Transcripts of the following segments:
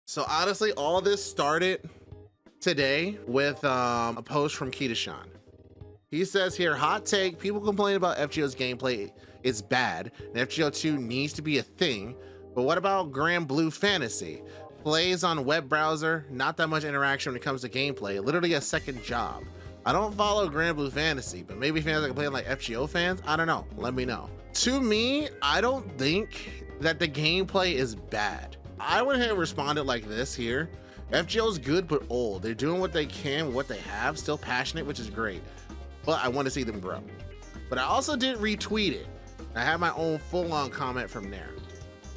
So honestly, all this started today with a post from Kitashan. He says here, hot take, people complain about FGO's gameplay is bad, and FGO 2 needs to be a thing, but what about Granblue Fantasy? Plays on web browser, not that much interaction when it comes to gameplay, literally a second job. I don't follow Granblue Fantasy, but maybe fans that complain like FGO fans, I don't know, let me know. To me, I don't think that the gameplay is bad. I would have responded like this here. FGO's good but old. They're doing what they can with what they have, still passionate, which is great. But I want to see them grow. But I also did retweet it. I have my own full-on comment from there.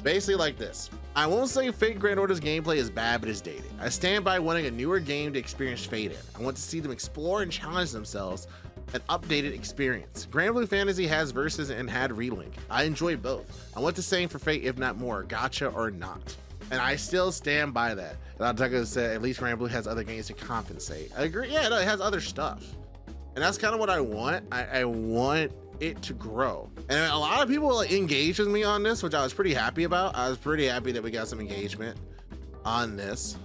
Basically like this. I won't say Fate Grand Order's gameplay is bad, but it's dated. I stand by wanting a newer game to experience Fate in. I want to see them explore and challenge themselves, an updated experience. Granblue Fantasy has verses and had relink. I enjoy both. I want the same for Fate, if not more, Gacha or not. And I still stand by that. And I'll talk say at least Granblue has other games to compensate. I agree. Yeah, no, it has other stuff. And that's kind of what I want. I want it to grow. And a lot of people engaged with me on this, which I was pretty happy about. I was pretty happy that we got some engagement on this,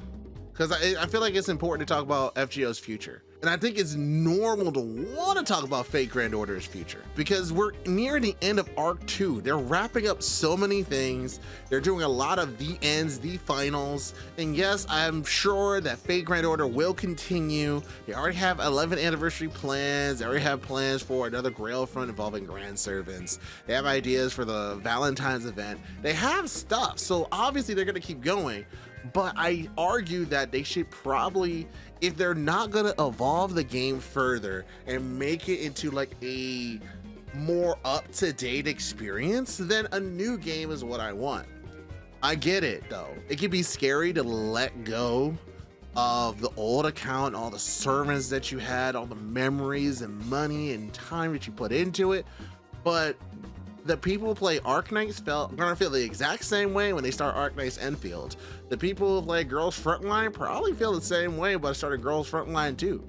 because I feel like it's important to talk about FGO's future. And I think it's normal to want to talk about Fate Grand Order's future, because we're near the end of Arc 2. They're wrapping up so many things. They're doing a lot of the ends, the finals. And yes, I'm sure that Fate Grand Order will continue. They already have 11th anniversary plans. They already have plans for another Grail Front involving Grand Servants. They have ideas for the Valentine's event. They have stuff. So obviously they're going to keep going. But I argue that they should probably, if they're not going to evolve the game further and make it into like a more up-to-date experience, then a new game is what I want. I get it though. It can be scary to let go of the old account, all the servants that you had, all the memories and money and time that you put into it. But the people who play Arknights gonna feel the exact same way when they start Arknights Enfield. The people who play Girls Frontline probably feel the same way, but I started Girls Frontline too.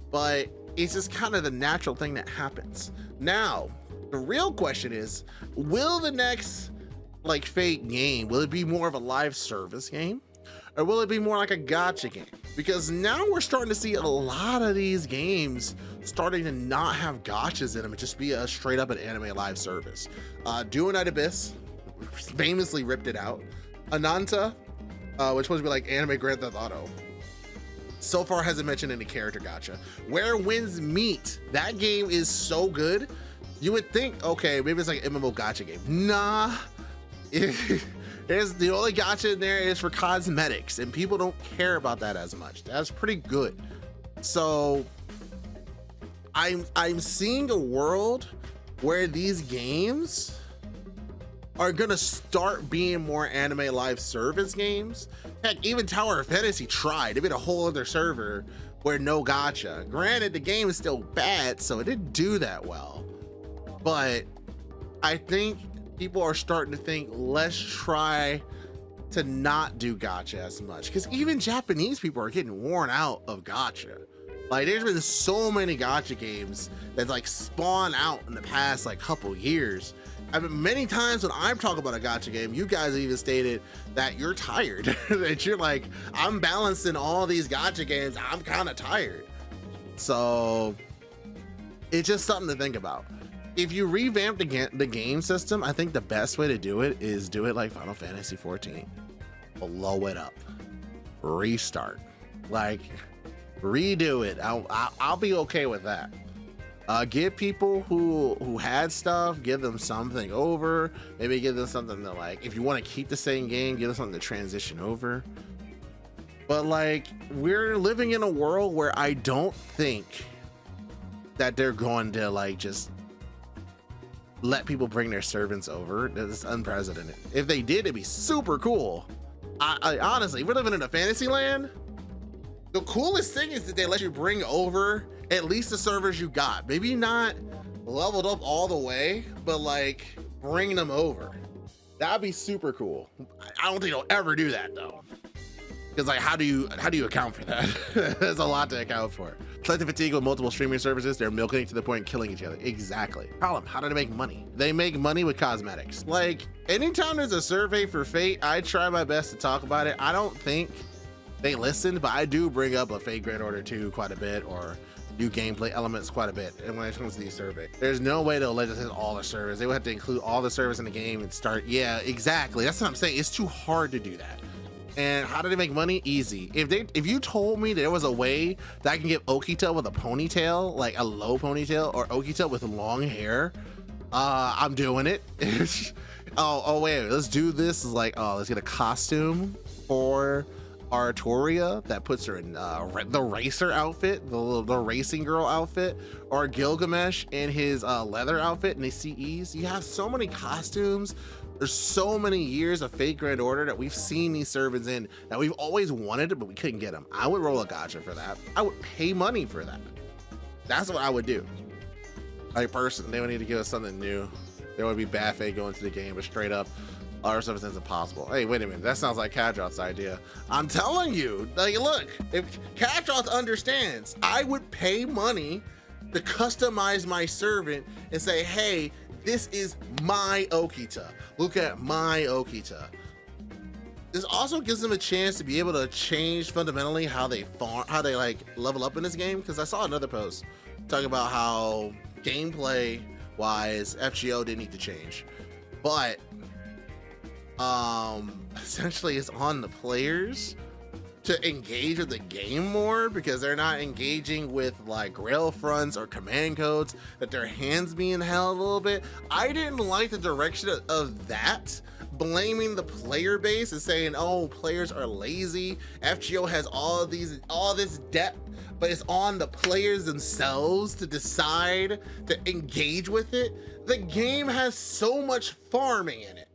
But it's just kind of the natural thing that happens. Now, the real question is, will the next like Fate game, will it be more of a live service game? Or will it be more like a gacha game? Because now we're starting to see a lot of these games starting to not have gachas in them and just be a straight up an anime live service. Do Night Abyss famously ripped it out. Ananta, which was like anime Grand Theft Auto, so far hasn't mentioned any character gacha. Where Winds Meet, that game is so good. You would think, okay, maybe it's like an MMO gacha game. Nah. There's the only gacha in there is for cosmetics, and people don't care about that as much. That's pretty good. So I'm seeing a world where these games are gonna start being more anime live service games. Heck, even Tower of Fantasy tried. They made a whole other server where no gacha. Granted, the game is still bad, so it didn't do that well. But I think people are starting to think, let's try to not do gacha as much, because even Japanese people are getting worn out of gacha. Like, there's been so many gacha games that like spawn out in the past like couple years. I mean, many times when I'm talking about a gacha game, you guys have even stated that you're tired. That you're like, I'm balancing all these gacha games, I'm kind of tired. So it's just something to think about. If you revamp the game system, I think the best way to do it is do it like Final Fantasy 14. Blow it up. Restart. Like, redo it. I'll be okay with that. Give people who had stuff, give them something over. Maybe give them something to, like, if you want to keep the same game, give them something to transition over. But like, we're living in a world where I don't think that they're going to like just let people bring their servants over. That's unprecedented. If they did, it'd be super cool. I honestly, we're living in a fantasy land. The coolest thing is that they let you bring over at least the servers you got. Maybe not leveled up all the way, but like bring them over. That'd be super cool. I don't think they'll ever do that though. Because like, how do you account for that? There's a lot to account for. Collective fatigue with multiple streaming services, they're milking it to the point of killing each other. Exactly. Problem, how do they make money? They make money with cosmetics. Like, anytime there's a survey for Fate, I try my best to talk about it. I don't think they listen, but I do bring up a Fate Grand Order 2 quite a bit, or new gameplay elements quite a bit. And when it comes to these surveys, there's no way they'll let us hit all the servers. They would have to include all the servers in the game and start. Yeah, exactly. That's what I'm saying. It's too hard to do that. And how do they make money? Easy. If you told me there was a way that I can get Okita with a ponytail, like a low ponytail, or Okita with long hair, I'm doing it. oh wait, let's do this. Is like, oh, let's get a costume for Artoria that puts her in the racer outfit, the racing girl outfit, or Gilgamesh in his leather outfit and the CEs. You have so many costumes. There's so many years of Fate Grand Order that we've seen these servants in that we've always wanted, but we couldn't get them. I would roll a gacha for that. I would pay money for that. That's what I would do. Like, personally, they would need to give us something new. There would be bad Fate going to the game, but straight up, other stuff is impossible. Hey, wait a minute. That sounds like Kadroth's idea. I'm telling you, like, look, if Kadroth understands, I would pay money to customize my servant and say, hey, this is my Okita. Look at my Okita. This also gives them a chance to be able to change fundamentally how they farm, how they like level up in this game. Because I saw another post talking about how gameplay wise FGO didn't need to change, but essentially it's on the players to engage with the game more, because they're not engaging with like grail fronts or command codes, that their hands being held a little bit. I didn't like the direction of that, blaming the player base and saying, oh, players are lazy. FGO has all this depth, but it's on the players themselves to decide to engage with it. The game has so much farming in it.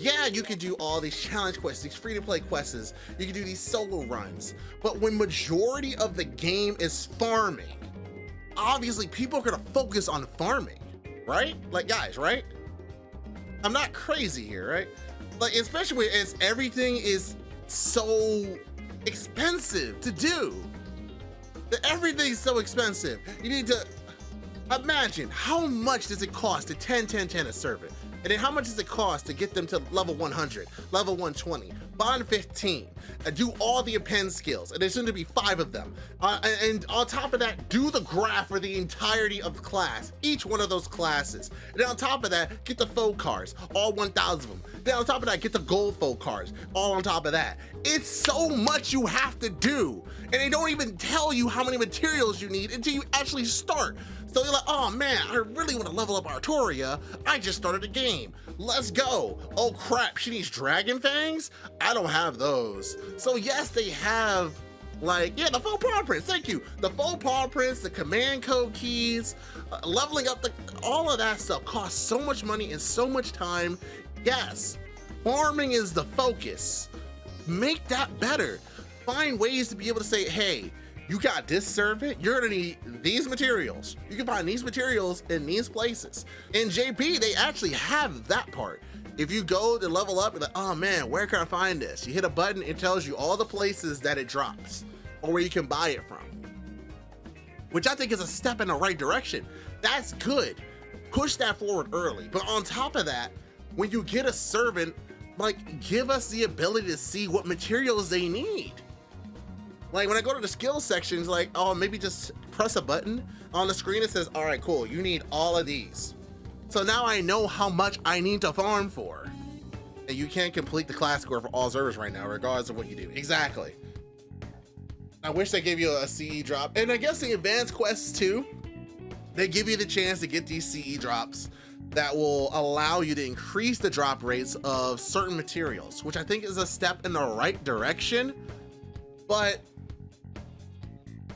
Yeah, you can do all these challenge quests, these free-to-play quests, you can do these solo runs, but when majority of the game is farming, obviously people are gonna focus on farming, right? Like, guys, right? I'm not crazy here, right? Like, especially as everything is so expensive to do. Everything's so expensive. You need to imagine, how much does it cost to 10-10-10 a servant? And then how much does it cost to get them to level 100, level 120, bond 15, do all the append skills, and there's soon to be 5 of them. And on top of that, do the graph for the entirety of the class, each one of those classes. And then on top of that, get the foe cards, all 1,000 of them. Then on top of that, get the gold foe cards, all on top of that. It's so much you have to do. And they don't even tell you how many materials you need until you actually start. So you're like, oh man, I really want to level up Artoria. I just started the game. Let's go. Oh crap, she needs dragon fangs? I don't have those. So yes, they have, like, yeah, the faux paw prints, thank you. The faux paw prints, the command code keys, leveling up, all of that stuff costs so much money and so much time. Yes, farming is the focus. Make that better. Find ways to be able to say, hey, you got this servant, you're gonna need these materials. You can find these materials in these places. In JP, they actually have that part. If you go to level up, you're like, oh man, where can I find this? You hit a button, it tells you all the places that it drops or where you can buy it from, which I think is a step in the right direction. That's good. Push that forward early. But on top of that, when you get a servant, like, give us the ability to see what materials they need. Like, when I go to the skills section, it's like, oh, maybe just press a button on the screen. It says, all right, cool, you need all of these. So now I know how much I need to farm for. And you can't complete the class score for all servers right now, regardless of what you do. Exactly. I wish they gave you a CE drop. And I guess the advanced quests too, they give you the chance to get these CE drops that will allow you to increase the drop rates of certain materials, which I think is a step in the right direction. But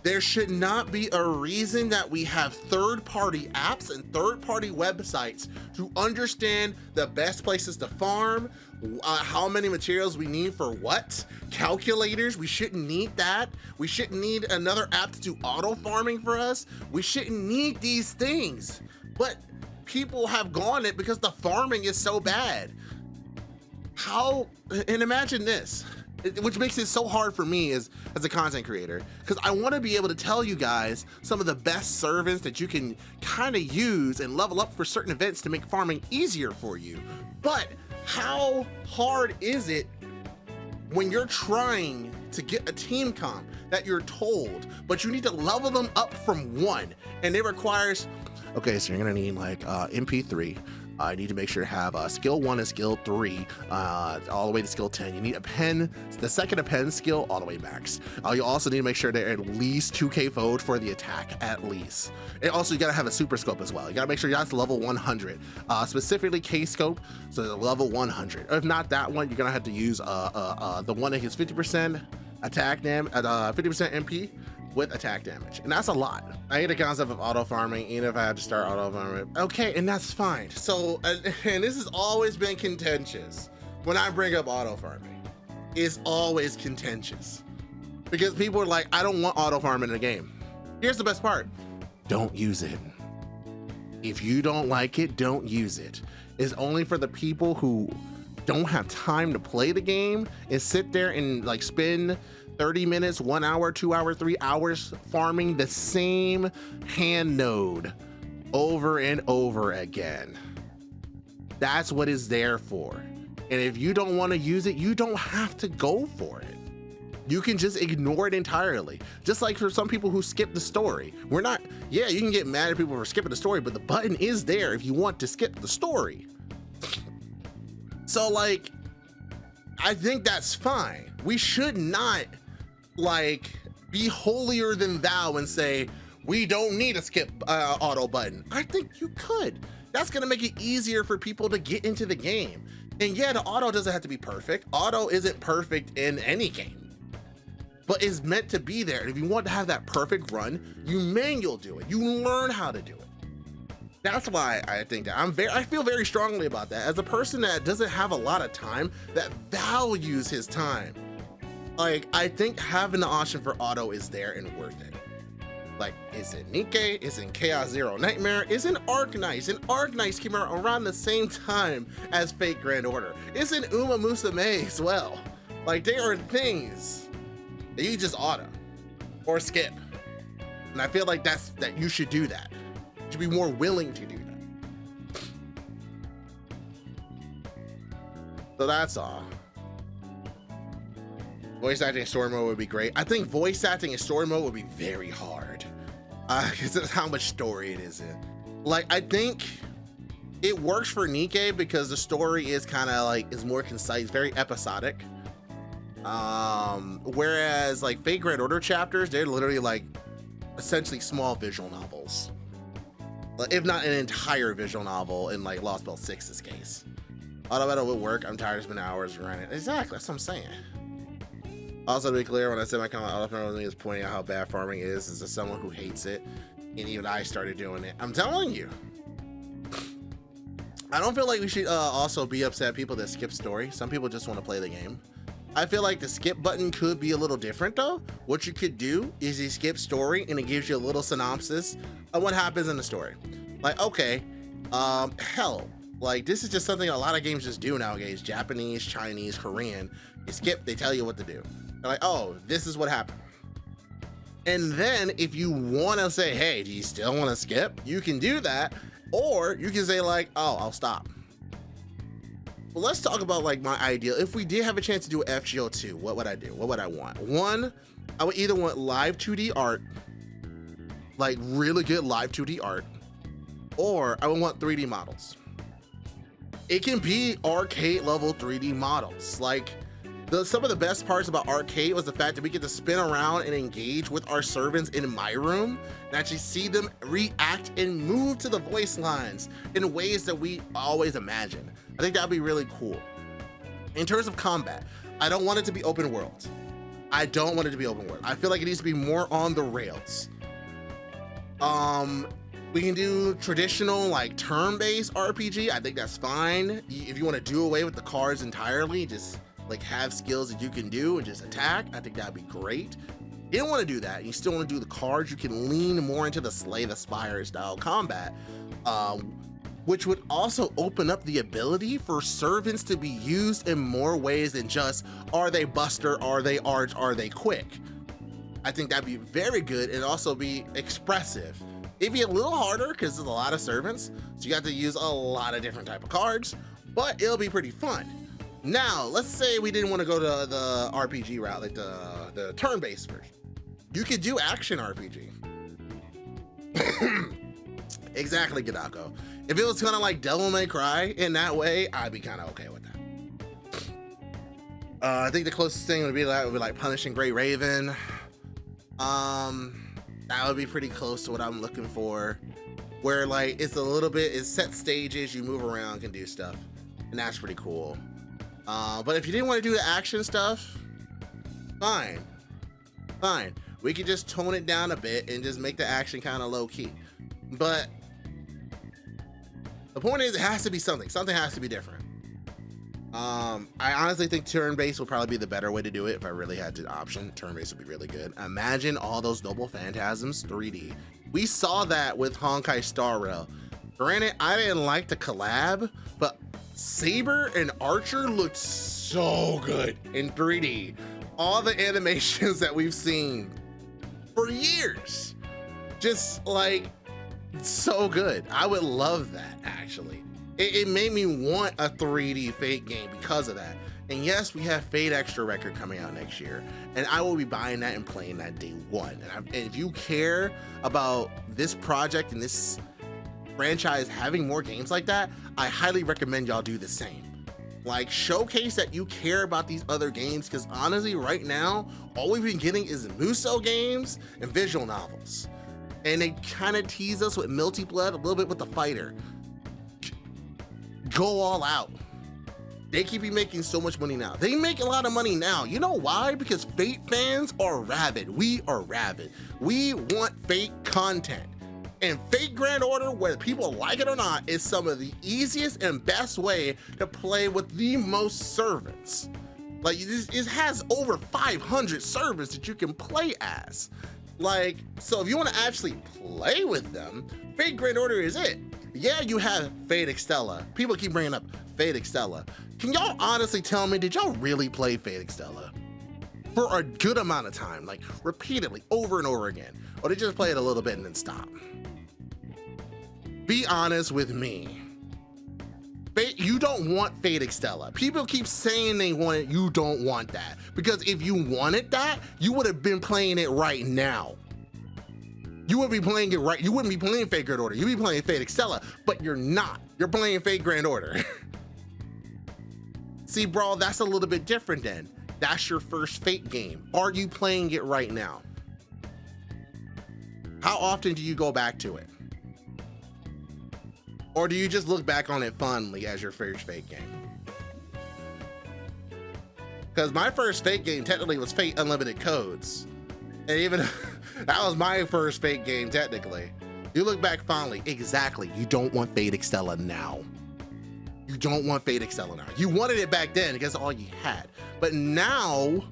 there should not be a reason that we have third-party apps and third-party websites to understand the best places to farm, how many materials we need for what, calculators. We shouldn't need that. We shouldn't need another app to do auto farming for us. We shouldn't need these things, but people have gone it because the farming is so bad. How, and imagine this, which makes it so hard for me as a content creator, because I want to be able to tell you guys some of the best servants that you can kind of use and level up for certain events to make farming easier for you. But how hard is it when you're trying to get a team comp that you're told, but you need to level them up from 1, and it requires, okay, so you're gonna need like MP3. I need to make sure to have skill 1 and skill 3 all the way to skill 10. You need a pen, the second a pen skill all the way max. You also need to make sure they're at least 2k fold for the attack, at least. And also you gotta have a super scope as well. You gotta make sure that's level 100, specifically K scope, so the level 100. If not that one, you're gonna have to use the one that gets 50% attack damage, 50% MP with attack damage, and that's a lot. I hate the concept of auto farming, even if I had to start auto farming. Okay, and that's fine. So, and this has always been contentious. When I bring up auto farming, it's always contentious because people are like, I don't want auto farming in the game. Here's the best part: don't use it. If you don't like it, don't use it. It's only for the people who don't have time to play the game and sit there and like spend 30 minutes, 1 hour, 2 hours, 3 hours farming the same hand node over and over again. That's what it's there for. And if you don't want to use it, you don't have to go for it. You can just ignore it entirely. Just like for some people who skip the story. Yeah, you can get mad at people for skipping the story, but the button is there if you want to skip the story. So like, I think that's fine. We should not like be holier than thou and say we don't need a skip auto button. I think you could. That's gonna make it easier for people to get into the game. And yeah, the auto doesn't have to be perfect. Auto isn't perfect in any game, but it's meant to be there. And if you want to have that perfect run, you manual do it. You learn how to do it. That's why I think that I feel very strongly about that. As a person that doesn't have a lot of time, that values his time, like, I think having the option for auto is there and worth it. Like, it's in Nikkei, it's in Chaos Zero Nightmare, it's in Arknights, and Arknights came out around the same time as Fate Grand Order. It's in Uma Musume as well. Like, there are things that you just auto or skip. And I feel like that you should do that. You should be more willing to do that. So that's all. Voice acting in story mode would be great. I think voice acting in story mode would be very hard. Because of how much story it is in. Like, I think it works for Nikkei because the story is kind of like, is more concise, very episodic. Whereas like Fate Grand Order chapters, they're literally like essentially small visual novels. If not an entire visual novel in like Lost Belt 6's case. Auto battle would work. I'm tired of spending hours running. Exactly, that's what I'm saying. Also, to be clear, when I said my comment, auto farming is pointing out how bad farming is as someone who hates it, and even I started doing it. I'm telling you. I don't feel like we should also be upset at people that skip story. Some people just want to play the game. I feel like the skip button could be a little different though. What you could do is you skip story and it gives you a little synopsis of what happens in the story. Like, okay, hell, like this is just something a lot of games just do nowadays. Japanese, Chinese, Korean, you skip, they tell you what to do. They're like, oh, this is what happened. And then if you want to say, hey, do you still want to skip? You can do that. Or you can say like, oh, I'll stop. Well, let's talk about like my ideal. If we did have a chance to do FGO2, what would I do? What would I want? One, I would either want live 2D art, like really good live 2D art, or I would want 3D models. It can be arcade level 3D models. Like some of the best parts about arcade was the fact that we get to spin around and engage with our servants in my room and actually see them react and move to the voice lines in ways that we always imagine. I think that'd be really cool. In terms of combat, I don't want it to be open world. I don't want it to be open world. I feel like it needs to be more on the rails. We can do traditional like turn-based RPG. I think that's fine. If you want to do away with the cards entirely, just like have skills that you can do and just attack, I think that'd be great. You don't want to do that. You still want to do the cards. You can lean more into the Slay the Spire style combat. which would also open up the ability for servants to be used in more ways than just, are they buster, are they arch, are they quick? I think that'd be very good and also be expressive. It'd be a little harder because there's a lot of servants, so you got to use a lot of different type of cards, but it'll be pretty fun. Now, let's say we didn't want to go to the RPG route, like the turn-based version. You could do action RPG. Exactly, Gadako. If it was kind of like Devil May Cry in that way, I'd be kind of okay with that. I think the closest thing would be like Punishing Great Raven. That would be pretty close to what I'm looking for, where like it's set stages, you move around, can do stuff, and that's pretty cool. But if you didn't want to do the action stuff, fine. We could just tone it down a bit and just make the action kind of low key. But the point is, it has to be something. Something has to be different. I honestly think turn-based will probably be the better way to do it. If I really had the option, turn-based would be really good. Imagine all those Noble Phantasms 3D. We saw that with Honkai Star Rail. Granted, I didn't like the collab, but Saber and Archer looked so good in 3D. All the animations that we've seen for years, just like so good. I would love that, actually. It made me want a 3D Fate game because of that. And yes, we have Fate Extra Record coming out next year, and I will be buying that and playing that day one. And if you care about this project and this franchise having more games like that, I highly recommend y'all do the same. Like, showcase that you care about these other games, because honestly, right now, all we've been getting is Muso games and visual novels. And they kind of tease us with Milty Blood, a little bit with the fighter. Go all out. They keep making so much money now. They make a lot of money now. You know why? Because Fate fans are rabid. We are rabid. We want Fate content. And Fate Grand Order, whether people like it or not, is some of the easiest and best way to play with the most servants. Like, it has over 500 servants that you can play as. Like, so if you want to actually play with them, Fate Grand Order is it. Yeah, you have Fate Extella. People keep bringing up Fate Extella. Can y'all honestly tell me, did y'all really play Fate Extella for a good amount of time, like repeatedly, over and over again? Or did you just play it a little bit and then stop? Be honest with me. You don't want Fate Extella. People keep saying they want it, you don't want that. Because if you wanted that, you would have been playing it right now. You would be playing it right. You wouldn't be playing Fate Grand Order. You'd be playing Fate Extella, but you're not. You're playing Fate Grand Order. See, bro, that's a little bit different then. That's your first Fate game. Are you playing it right now? How often do you go back to it? Or do you just look back on it fondly as your first Fate game? Because my first Fate game technically was Fate Unlimited Codes. And even that was my first Fate game technically. You look back fondly. Exactly. You don't want Fate Extella now. You don't want Fate Extella now. You wanted it back then because that's all you had. But now,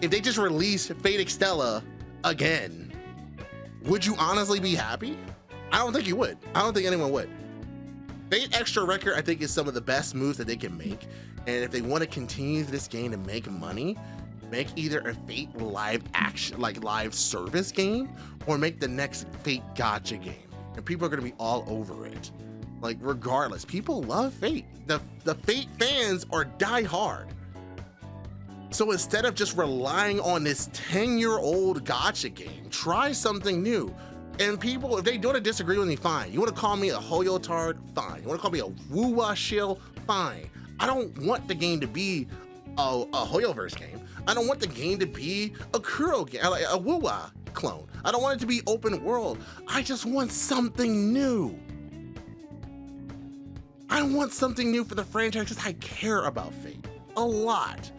if they just released Fate Extella again, would you honestly be happy? I don't think you would. I don't think anyone would. Fate Extra Record, I think, is some of the best moves that they can make. And if they want to continue this game to make money, make either a Fate live action, like live service game, or make the next Fate Gacha game. And people are going to be all over it. Like, regardless, people love Fate. The Fate fans are diehard. So instead of just relying on this 10-year-old Gacha game, try something new. And people, if they don't disagree with me, fine. You want to call me a Hoyotard? Fine. You want to call me a Wuwa shill? Fine. I don't want the game to be a Hoyoverse game. I don't want the game to be a Kuro game, like a Wuwa clone. I don't want it to be open world. I just want something new. I want something new for the franchise because I care about Fate a lot.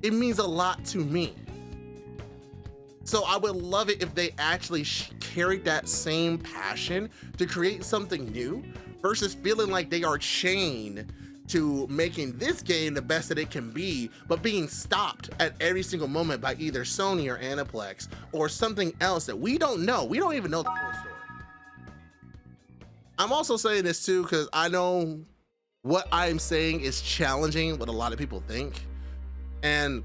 It means a lot to me. So I would love it if they actually carried that same passion to create something new versus feeling like they are chained to making this game the best that it can be, but being stopped at every single moment by either Sony or Aniplex or something else that we don't know. We don't even know the full story. I'm also saying this too because I know what I'm saying is challenging what a lot of people think, and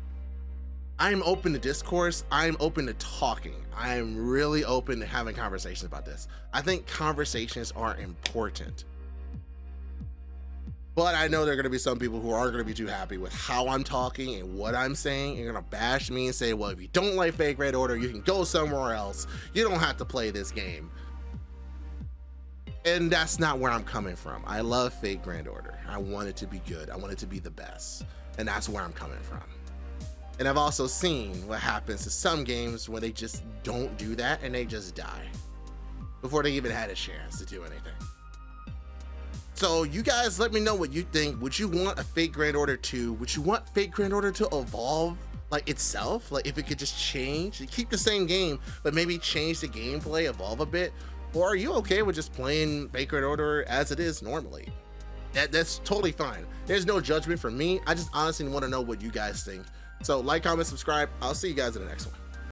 I'm open to discourse. I'm open to talking. I'm really open to having conversations about this. I think conversations are important. But I know there are going to be some people who aren't going to be too happy with how I'm talking and what I'm saying. You're going to bash me and say, well, if you don't like Fake Grand Order, you can go somewhere else. You don't have to play this game. And that's not where I'm coming from. I love Fake Grand Order. I want it to be good. I want it to be the best. And that's where I'm coming from. And I've also seen what happens to some games when they just don't do that and they just die before they even had a chance to do anything. So you guys let me know what you think. Would you want a Fake Grand Order 2? Would you want Fake Grand Order to evolve like itself? Like if it could just change, keep the same game, but maybe change the gameplay, evolve a bit? Or are you okay with just playing Fake Grand Order as it is normally? That's totally fine. There's no judgment from me. I just honestly want to know what you guys think. So like, comment, subscribe. I'll see you guys in the next one.